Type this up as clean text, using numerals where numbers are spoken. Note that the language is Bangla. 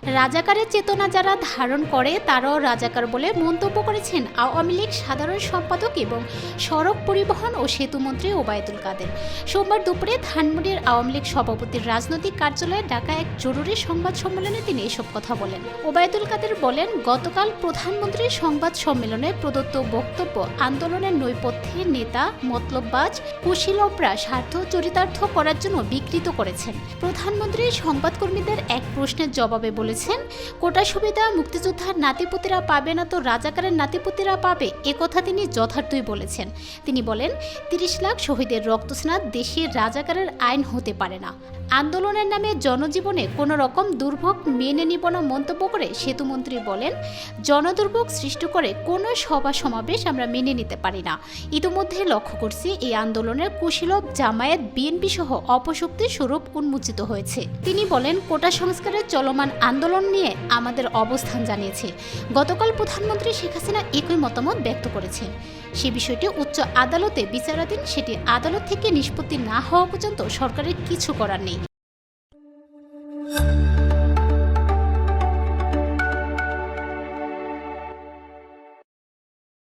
রাজাকারের চেতনা যারা ধারণ করে তারাও রাজাকার বলে মন্তব্য করেছেন আওয়ামী লীগ সাধারণ সম্পাদক এবং সড়ক পরিবহন ও সেতুমন্ত্রী ওবায়দুল কাদের। সোমবার দুপুরে ধানমন্ডির আওয়ামী লীগ সভাপতির রাজনৈতিক কার্যালয়ে ডাকা এক জরুরি সংবাদ সম্মেলনে তিনি এসব কথা বলেন। ওবায়দুল কাদের বলেন, গতকাল প্রধানমন্ত্রীর সংবাদ সম্মেলনে প্রদত্ত বক্তব্য আন্দোলনের নৈপথ্যে নেতা মতলববাজ কুশীলবরা স্বার্থ চরিতার্থ করার জন্য বিকৃত করেছেন। প্রধানমন্ত্রী সংবাদকর্মীদের এক প্রশ্নের জবাবে বলেছেন, কোটা সুবিধা মুক্তিযোদ্ধার নাতিপুতিরা পাবে না তো রাজাকারের নাতিপুতিরা পাবে, একথা তিনি যথার্থই বলেছেন। তিনি বলেন, ৩০ লাখ শহীদের রক্তস্নাত দেশে রাজাকারের আইন হতে পারে না। আন্দোলনের নামে জনজীবনে কোনো রকম দুর্ভোগ মেনে নিব না মন্তব্য করে সেতুমন্ত্রী বলেন, জনদুর্ভোগ সৃষ্টি করে কোনো সভা সমাবেশ আমরা মেনে নিতে পারি না। ইতিমধ্যে লক্ষ্য করছি এই আন্দোলনের কুশীলব জামায়াত বিএনপি সহ অপশক্তির স্বরূপ উন্মোচিত হয়েছে। তিনি বলেন, কোটা সংস্কারের চলমান আন্দোলন নিয়ে আমাদের অবস্থান জানিয়েছে। গতকাল প্রধানমন্ত্রী শেখ হাসিনা একই মতামত ব্যক্ত করেছেন। সে বিষয়টি উচ্চ আদালতে বিচারাধীন, সেটি আদালত থেকে নিষ্পত্তি না হওয়া পর্যন্ত সরকারের কিছু করার নেই।